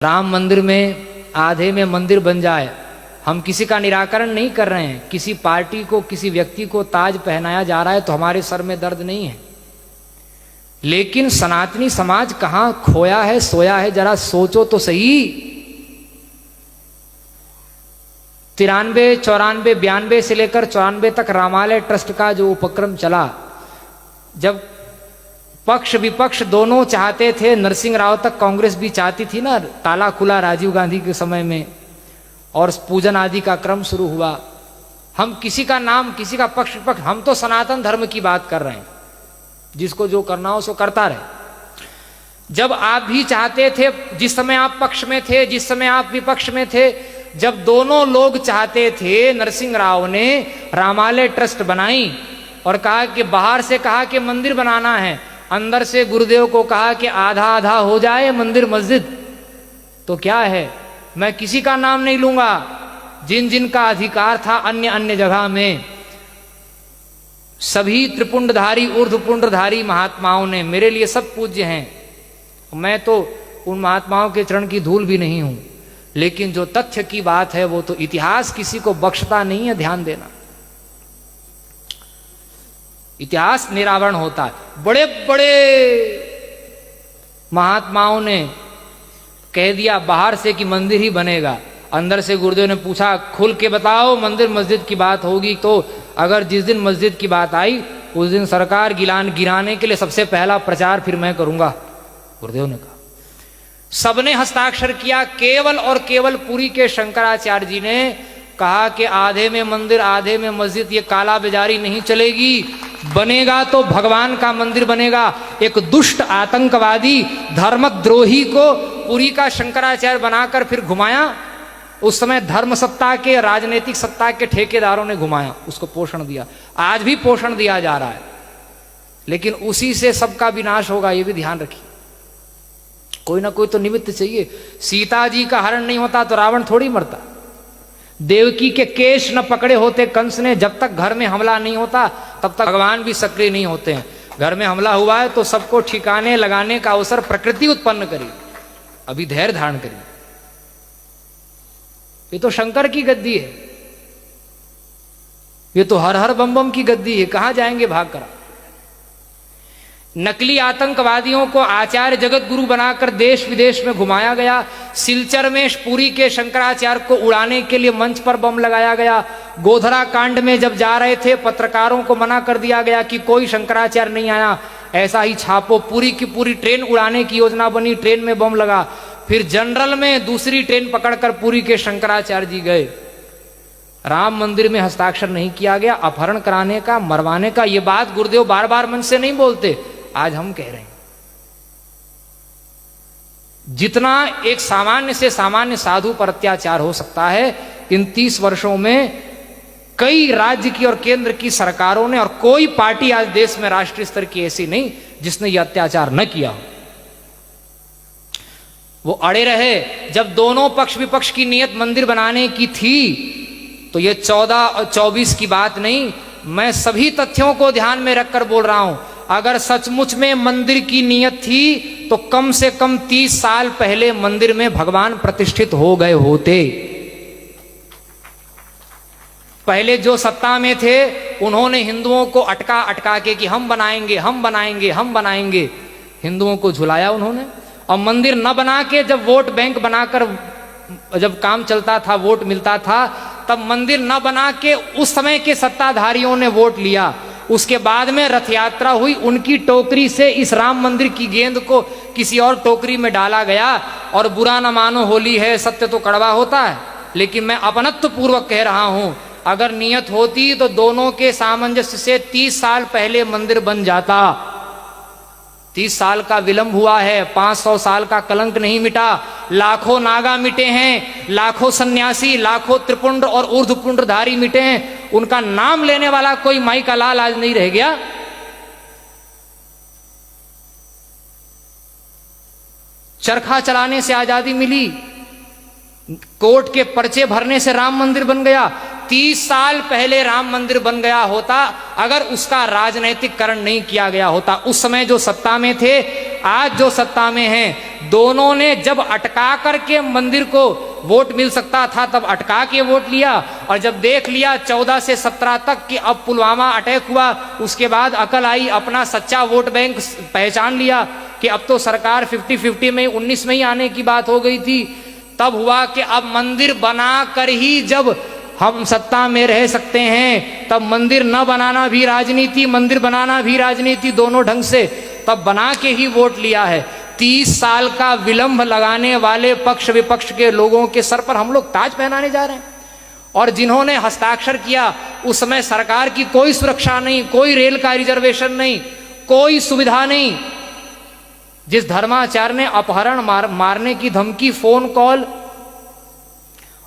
राम मंदिर में आधे में मंदिर बन जाए, हम किसी का निराकरण नहीं कर रहे हैं। किसी पार्टी को, किसी व्यक्ति को ताज पहनाया जा रहा है तो हमारे सर में दर्द नहीं है, लेकिन सनातनी समाज कहां खोया है, सोया है, जरा सोचो तो सही। 93, 94, 92 से लेकर 94 तक रामालय ट्रस्ट का जो उपक्रम चला, जब पक्ष विपक्ष दोनों चाहते थे, नरसिंह राव तक कांग्रेस भी चाहती थी ना, ताला खुला राजीव गांधी के समय में और पूजन आदि का क्रम शुरू हुआ। हम किसी का नाम, किसी का पक्ष विपक्ष, हम तो सनातन धर्म की बात कर रहे हैं, जिसको जो करना हो सो करता रहे। जब आप भी चाहते थे, जिस समय आप पक्ष में थे, जिस समय आप विपक्ष में थे, जब दोनों लोग चाहते थे, नरसिंह राव ने रामालय ट्रस्ट बनाई और कहा कि बाहर से कहा कि मंदिर बनाना है, अंदर से गुरुदेव को कहा कि आधा आधा हो जाए मंदिर मस्जिद। तो क्या है, मैं किसी का नाम नहीं लूंगा, जिन जिन का अधिकार था अन्य अन्य जगह में, सभी त्रिपुंडधारी ऊर्ध्वपुंडधारी महात्माओं ने, मेरे लिए सब पूज्य हैं, मैं तो उन महात्माओं के चरण की धूल भी नहीं हूं, लेकिन जो तथ्य की बात है वो तो इतिहास किसी को बख्शता नहीं है, ध्यान देना। इतिहास निरावरण होता है। बड़े बड़े महात्माओं ने कह दिया बाहर से कि मंदिर ही बनेगा, अंदर से गुरुदेव ने पूछा खुल के बताओ मंदिर मस्जिद की बात होगी तो अगर जिस दिन मस्जिद की बात आई उस दिन सरकार गिराने के लिए सबसे पहला प्रचार फिर मैं करूंगा, गुरुदेव ने कहा। सबने हस्ताक्षर किया, केवल और केवल पुरी के शंकराचार्य जी ने कहा कि आधे में मंदिर आधे में मस्जिद, ये काला बाजारी नहीं चलेगी, बनेगा तो भगवान का मंदिर बनेगा। एक दुष्ट आतंकवादी धर्मद्रोही को पुरी का शंकराचार्य बनाकर फिर घुमाया। उस समय धर्म सत्ता के, राजनीतिक सत्ता के ठेकेदारों ने घुमाया, उसको पोषण दिया, आज भी पोषण दिया जा रहा है, लेकिन उसी से सबका विनाश होगा, ये भी ध्यान रखिए। कोई ना कोई तो निमित्त चाहिए। सीता जी का हरण नहीं होता तो रावण थोड़ी मरता, देवकी के केश न पकड़े होते कंस ने, जब तक घर में हमला नहीं होता तब तक भगवान भी सक्रिय नहीं होते हैं। घर में हमला हुआ है तो सबको ठिकाने लगाने का अवसर प्रकृति उत्पन्न करी, अभी धैर्य धारण करिए। ये तो शंकर की गद्दी है, ये तो हर हर बम बम की गद्दी है, कहां जाएंगे भाग कर। नकली आतंकवादियों को आचार्य जगत गुरु बनाकर देश विदेश में घुमाया गया। सिलचर में पुरी के शंकराचार्य को उड़ाने के लिए मंच पर बम लगाया गया। गोधरा कांड में जब जा रहे थे पत्रकारों को मना कर दिया गया कि कोई शंकराचार्य नहीं आया, ऐसा ही छापो। पूरी की पूरी ट्रेन उड़ाने की योजना बनी, ट्रेन में बम लगा। फिर जनरल में दूसरी ट्रेन पकड़कर पुरी के शंकराचार्य जी गए। राम मंदिर में हस्ताक्षर नहीं किया गया, अपहरण कराने का, मरवाने का। ये बात गुरुदेव बार बार मन से नहीं बोलते, आज हम कह रहे हैं। जितना एक सामान्य से सामान्य साधु पर अत्याचार हो सकता है, इन 30 वर्षों में कई राज्य की और केंद्र की सरकारों ने, और कोई पार्टी आज देश में राष्ट्रीय स्तर की ऐसी नहीं जिसने यह अत्याचार न किया हो। वो अड़े रहे। जब दोनों पक्ष विपक्ष की नियत मंदिर बनाने की थी तो ये 14 और 24 की बात नहीं, मैं सभी तथ्यों को ध्यान में रखकर बोल रहा हूं। अगर सचमुच में मंदिर की नियत थी तो कम से कम 30 साल पहले मंदिर में भगवान प्रतिष्ठित हो गए होते। पहले जो सत्ता में थे उन्होंने हिंदुओं को अटका के कि हम बनाएंगे, हम बनाएंगे, हम बनाएंगे, हिंदुओं को झुलाया उन्होंने। और मंदिर न बना के जब वोट बैंक बनाकर जब काम चलता था, वोट मिलता था, तब मंदिर न बना के उस समय के सत्ताधारियों ने वोट लिया। उसके बाद में रथ यात्रा हुई, उनकी टोकरी से इस राम मंदिर की गेंद को किसी और टोकरी में डाला गया। और बुरा न मानो, होली है, सत्य तो कड़वा होता है, लेकिन मैं अपनत्व पूर्वक कह रहा हूं, अगर नियत होती तो दोनों के सामंजस्य से 30 साल पहले मंदिर बन जाता। 30 साल का विलंब हुआ है, 500 साल का कलंक नहीं मिटा। लाखों नागा मिटे हैं, लाखों सन्यासी, लाखों त्रिपुंड और ऊर्ध्वपुंडधारी मिटे हैं। उनका नाम लेने वाला कोई माई का लाल आज नहीं रह गया। चरखा चलाने से आजादी मिली, कोर्ट के पर्चे भरने से राम मंदिर बन गया। 30 साल पहले राम मंदिर बन गया होता अगर उसका राजनीतिकरण नहीं किया गया होता। उस समय जो सत्ता में थे आज जो सत्ता में हैं, दोनों ने जब अटका करके मंदिर को वोट मिल सकता था तब अटका के वोट लिया, और जब देख लिया 14 से 17 तक कि अब पुलवामा अटैक हुआ, उसके बाद अकल आई, अपना सच्चा वोट बैंक पहचान लिया कि अब तो सरकार 50-50 में 19 में ही आने की बात हो गई थी। तब हुआ कि अब मंदिर बना कर ही जब हम सत्ता में रह सकते हैं, तब मंदिर न बनाना भी राजनीति, मंदिर बनाना भी राजनीति, दोनों ढंग से तब बना के ही वोट लिया है। 30 साल का विलंब लगाने वाले पक्ष विपक्ष के लोगों के सर पर हम लोग ताज पहनाने जा रहे हैं। और जिन्होंने हस्ताक्षर किया उस समय सरकार की कोई सुरक्षा नहीं, कोई रेल का रिजर्वेशन नहीं, कोई सुविधा नहीं। जिस धर्माचार्य ने अपहरण मारने की धमकी, फोन कॉल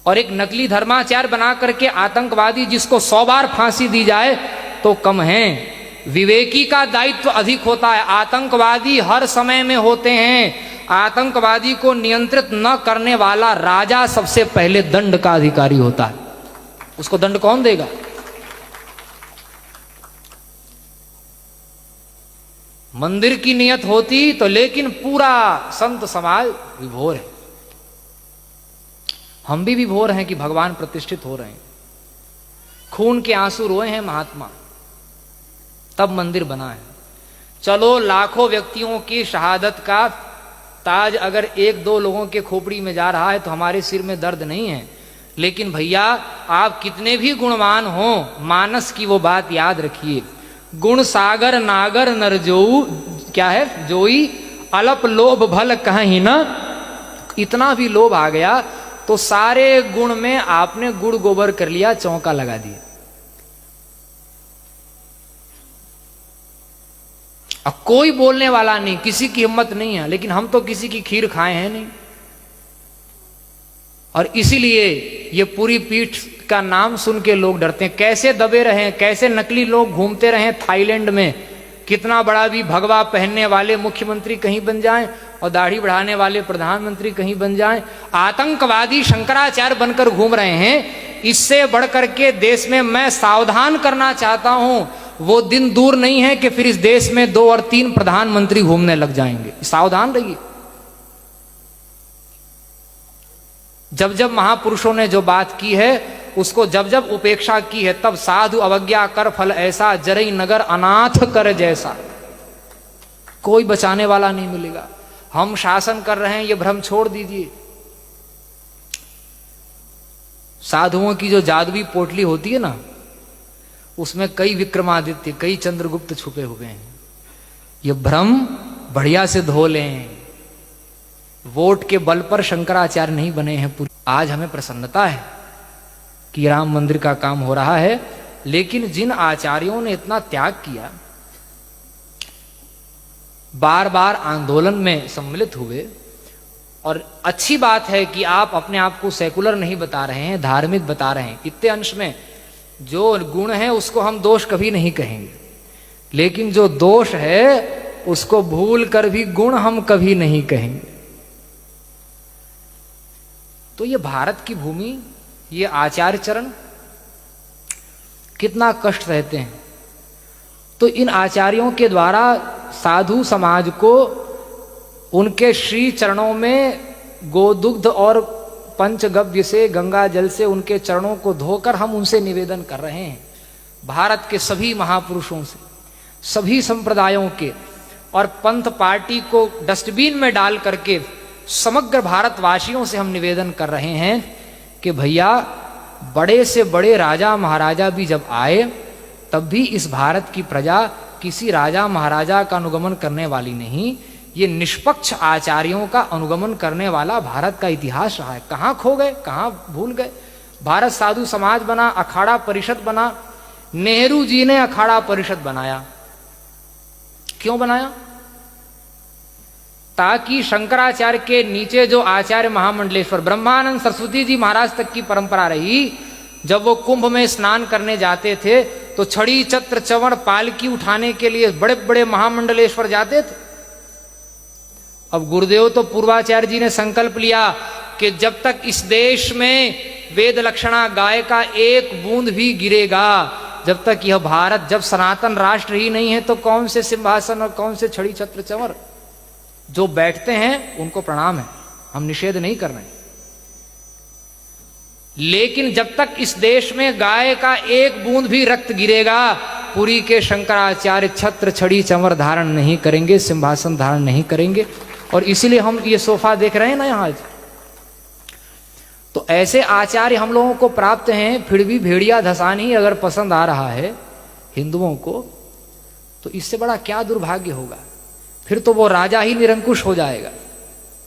और एक नकली धर्माचार्य बना करके आतंकवादी जिसको 100 बार फांसी दी जाए तो कम है। विवेकी का दायित्व अधिक होता है। आतंकवादी हर समय में होते हैं। आतंकवादी को नियंत्रित न करने वाला राजा सबसे पहले दंड का अधिकारी होता है। उसको दंड कौन देगा? मंदिर की नियत होती तो, लेकिन पूरा संत समाज विभोर है। हम भी विभोर हैं कि भगवान प्रतिष्ठित हो रहे हैं। खून के आंसू रोए हैं महात्मा, तब मंदिर बना है। चलो लाखों व्यक्तियों की शहादत का ताज अगर 1-2 लोगों के खोपड़ी में जा रहा है तो हमारे सिर में दर्द नहीं है। लेकिन भैया आप कितने भी गुणवान हो, मानस की वो बात याद रखिए, गुण सागर नागर नरजोऊ, क्या है, जोई अलप लोभ भल कहीं न। इतना भी लोभ आ गया तो सारे गुण में आपने गुड़ गोबर कर लिया, चौंका लगा दिया। अब कोई बोलने वाला नहीं, किसी की हिम्मत नहीं है। लेकिन हम तो किसी की खीर खाए हैं नहीं, और इसीलिए ये पूरी पीठ का नाम सुन के लोग डरते हैं। कैसे दबे रहे, कैसे नकली लोग घूमते रहे थाईलैंड में, कितना बड़ा भी भगवा पहनने वाले मुख्यमंत्री कहीं बन जाएं और दाढ़ी बढ़ाने वाले प्रधानमंत्री कहीं बन जाएं। आतंकवादी शंकराचार्य बनकर घूम रहे हैं। इससे बढ़कर के देश में मैं सावधान करना चाहता हूं, वो दिन दूर नहीं है कि फिर इस देश में 2 और 3 प्रधानमंत्री घूमने लग जाएंगे। सावधान रहिए। जब जब महापुरुषों ने जो बात की है उसको जब जब उपेक्षा की है, तब साधु अवज्ञा कर फल ऐसा, जरई नगर अनाथ कर जैसा। कोई बचाने वाला नहीं मिलेगा। हम शासन कर रहे हैं ये भ्रम छोड़ दीजिए। साधुओं की जो जादुई पोटली होती है ना, उसमें कई विक्रमादित्य, कई चंद्रगुप्त छुपे हुए हैं। ये भ्रम बढ़िया से धो लें। वोट के बल पर शंकराचार्य नहीं बने हैं। पूरी आज हमें प्रसन्नता है कि राम मंदिर का काम हो रहा है, लेकिन जिन आचार्यों ने इतना त्याग किया, बार बार आंदोलन में सम्मिलित हुए, और अच्छी बात है कि आप अपने आप को सेकुलर नहीं बता रहे हैं, धार्मिक बता रहे हैं। इतने अंश में जो गुण है उसको हम दोष कभी नहीं कहेंगे, लेकिन जो दोष है उसको भूल कर भी गुण हम कभी नहीं कहेंगे। तो ये भारत की भूमि, ये आचार्य चरण कितना कष्ट सहते हैं। तो इन आचार्यों के द्वारा साधु समाज को उनके श्री चरणों में गोदुग्ध और पंचगव्य से, गंगा जल से उनके चरणों को धोकर हम उनसे निवेदन कर रहे हैं। भारत के सभी महापुरुषों से, सभी संप्रदायों के, और पंथ पार्टी को डस्टबिन में डाल करके समग्र भारतवासियों से हम निवेदन कर रहे हैं कि भैया, बड़े से बड़े राजा महाराजा भी जब आए तब भी इस भारत की प्रजा किसी राजा महाराजा का अनुगमन करने वाली नहीं, ये निष्पक्ष आचार्यों का अनुगमन करने वाला भारत का इतिहास रहा है। कहाँ खो गए, कहाँ भूल गए। भारत साधु समाज बना, अखाड़ा परिषद बना। नेहरू जी ने अखाड़ा परिषद बनाया। क्यों बनाया? ताकि शंकराचार्य के नीचे जो आचार्य महामंडलेश्वर, ब्रह्मानंद सरस्वती जी महाराज तक की परंपरा रही, जब वो कुंभ में स्नान करने जाते थे तो छड़ी छत्र चवड़ पालकी उठाने के लिए बड़े बड़े महामंडलेश्वर जाते थे। अब गुरुदेव तो पूर्वाचार्य जी ने संकल्प लिया कि जब तक इस देश में वेद लक्षणा गाय का एक बूंद भी गिरेगा, जब तक यह भारत, जब सनातन राष्ट्र ही नहीं है तो कौन से सिंहासन और कौन से छड़ी छत्र चंवर। जो बैठते हैं उनको प्रणाम है, हम निषेध नहीं कर रहे हैं। लेकिन जब तक इस देश में गाय का एक बूंद भी रक्त गिरेगा, पुरी के शंकराचार्य छत्र छड़ी चंवर धारण नहीं करेंगे, सिंहासन धारण नहीं करेंगे। और इसीलिए हम ये सोफा देख रहे हैं ना यहाँ आज। तो ऐसे आचार्य हम लोगों को प्राप्त हैं, फिर भी भेड़िया धसान ही अगर पसंद आ रहा है हिंदुओं को, तो इससे बड़ा क्या दुर्भाग्य होगा। फिर तो वो राजा ही निरंकुश हो जाएगा।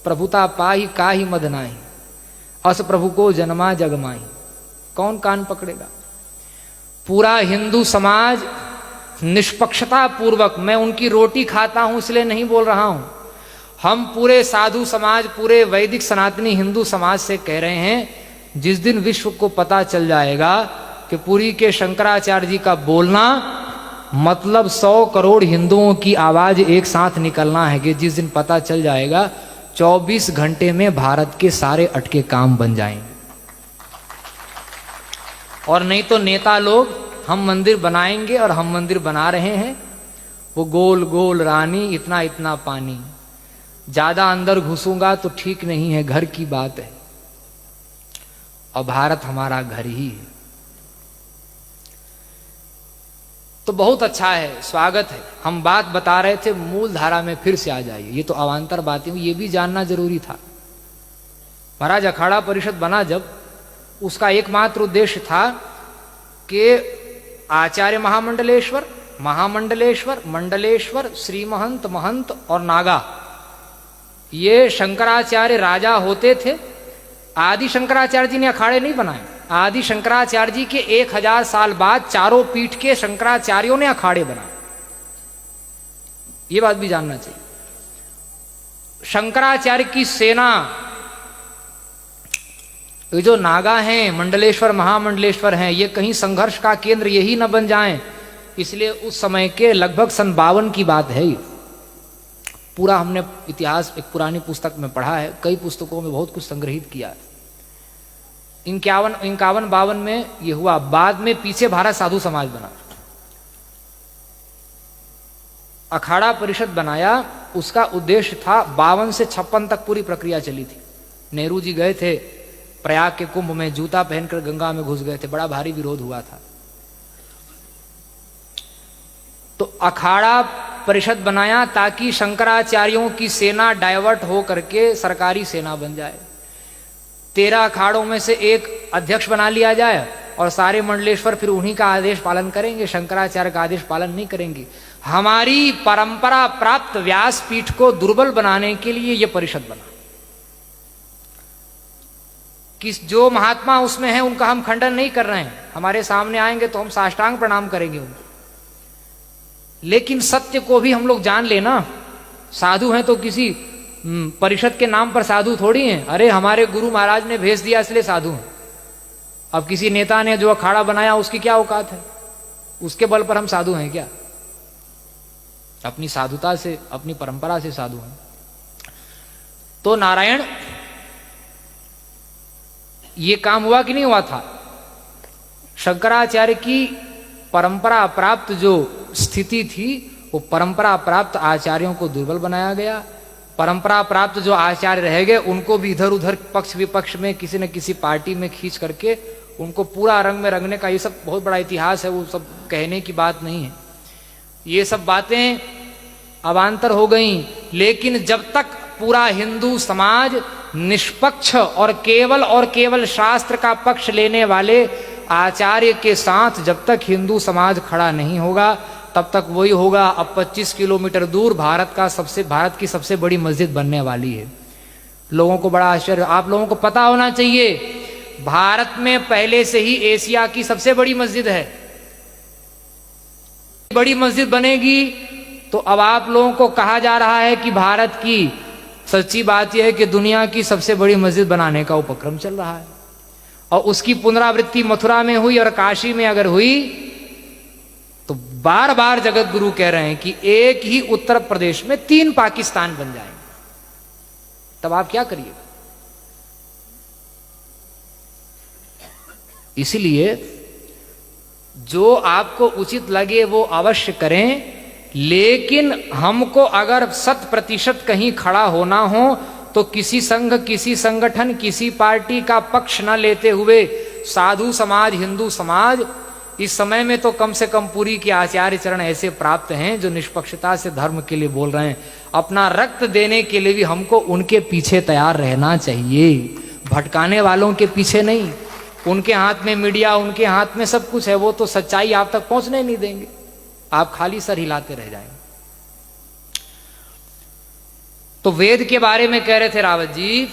प्रभुता पाही काहि मद नाही, अस प्रभु को जन्मा जगमाही। कौन कान पकड़ेगा। पूरा हिंदू समाज निष्पक्षता पूर्वक, मैं उनकी रोटी खाता हूं इसलिए नहीं बोल रहा हूं, हम पूरे साधु समाज, पूरे वैदिक सनातनी हिंदू समाज से कह रहे हैं, जिस दिन विश्व को पता चल जाएगा कि पुरी के शंकराचार्य जी का बोलना मतलब 100 करोड़ हिंदुओं की आवाज एक साथ निकलना है, कि जिस दिन पता चल जाएगा 24 घंटे में भारत के सारे अटके काम बन जाएंगे। और नहीं तो नेता लोग हम मंदिर बनाएंगे, और हम मंदिर बना रहे हैं, वो गोल गोल रानी इतना इतना पानी, ज्यादा अंदर घुसूंगा तो ठीक नहीं है, घर की बात है। और भारत हमारा घर ही है। तो बहुत अच्छा है, स्वागत है। हम बात बता रहे थे, मूल धारा में फिर से आ जाइए। ये तो अवान्तर बातें, ये भी जानना जरूरी था। महाराज अखाड़ा परिषद बना जब, उसका एकमात्र उद्देश्य था कि आचार्य महामंडलेश्वर, महामंडलेश्वर, मंडलेश्वर, श्री महंत, महंत और नागा, ये शंकराचार्य राजा होते थे। आदि शंकराचार्य जी ने अखाड़े नहीं बनाए। आदि शंकराचार्य जी के 1000 साल बाद चारों पीठ के शंकराचार्यों ने अखाड़े बनाए। ये बात भी जानना चाहिए। शंकराचार्य की सेना, ये जो नागा हैं, मंडलेश्वर, महामंडलेश्वर हैं, ये कहीं संघर्ष का केंद्र यही न बन जाएं, इसलिए उस समय के लगभग सन 52 की बात है। पूरा हमने इतिहास एक पुरानी पुस्तक में पढ़ा है, कई पुस्तकों में बहुत कुछ संग्रहित किया है। 51-52 में ये हुआ। बाद में पीछे भारत साधु समाज बना, अखाड़ा परिषद बनाया। उसका उद्देश्य था, 52 से 56 तक पूरी प्रक्रिया चली थी। नेहरू जी गए थे प्रयाग के कुंभ में, जूता पहनकर गंगा में घुस गए थे, बड़ा भारी विरोध हुआ था। तो अखाड़ा परिषद बनाया ताकि शंकराचार्यों की सेना डाइवर्ट हो करके सरकारी सेना बन जाए। 13 अखाड़ों में से एक अध्यक्ष बना लिया जाए, और सारे मंडलेश्वर फिर उन्हीं का आदेश पालन करेंगे, शंकराचार्य का आदेश पालन नहीं करेंगे। हमारी परंपरा प्राप्त व्यासपीठ को दुर्बल बनाने के लिए यह परिषद बना। किस जो महात्मा उसमें हैं उनका हम खंडन नहीं कर रहे हैं, हमारे सामने आएंगे तो हम साष्टांग प्रणाम करेंगे उनको। लेकिन सत्य को भी हम लोग जान लेना। साधु हैं तो किसी परिषद के नाम पर साधु थोड़ी हैं। अरे हमारे गुरु महाराज ने भेज दिया इसलिए साधु हैं। अब किसी नेता ने जो अखाड़ा बनाया उसकी क्या औकात है, उसके बल पर हम साधु हैं क्या? अपनी साधुता से, अपनी परंपरा से साधु हैं। तो नारायण, ये काम हुआ कि नहीं हुआ था? शंकराचार्य की परंपरा प्राप्त जो स्थिति थी, वो परंपरा प्राप्त आचार्यों को दुर्बल बनाया गया। परंपरा प्राप्त जो आचार्य रह गए उनको भी इधर उधर पक्ष विपक्ष में किसी न किसी पार्टी में खींच करके उनको पूरा रंग में रंगने का, ये सब बहुत बड़ा इतिहास है, वो सब कहने की बात नहीं है। ये सब बातें अवान्तर हो गई। लेकिन जब तक पूरा हिंदू समाज निष्पक्ष और केवल शास्त्र का पक्ष लेने वाले आचार्य के साथ जब तक हिंदू समाज खड़ा नहीं होगा, तब तक वही होगा। अब 25 किलोमीटर दूर भारत की सबसे बड़ी मस्जिद बनने वाली है। लोगों को बड़ा आश्चर्य, आप लोगों को पता होना चाहिए, भारत में पहले से ही एशिया की सबसे बड़ी मस्जिद है। बड़ी मस्जिद बनेगी तो अब आप लोगों को कहा जा रहा है कि भारत की, सच्ची बात यह है कि दुनिया की सबसे बड़ी मस्जिद बनाने का उपक्रम चल रहा है। और उसकी पुनरावृत्ति मथुरा में हुई और काशी में अगर हुई तो बार बार जगत गुरु कह रहे हैं कि एक ही उत्तर प्रदेश में 3 पाकिस्तान बन जाएंगे। तब आप क्या करिए? इसलिए जो आपको उचित लगे वो अवश्य करें, लेकिन हमको अगर 100% कहीं खड़ा होना हो तो किसी संघ, किसी संगठन, किसी पार्टी का पक्ष न लेते हुए साधु समाज, हिंदू समाज, इस समय में तो कम से कम पुरी के आचार्य चरण ऐसे प्राप्त हैं जो निष्पक्षता से धर्म के लिए बोल रहे हैं। अपना रक्त देने के लिए भी हमको उनके पीछे तैयार रहना चाहिए, भटकाने वालों के पीछे नहीं। उनके हाथ में मीडिया, उनके हाथ में सब कुछ है, वो तो सच्चाई आप तक पहुंचने नहीं देंगे, आप खाली सर हिलाते रह जाएंगे। तो वेद के बारे में कह रहे थे रावत जी,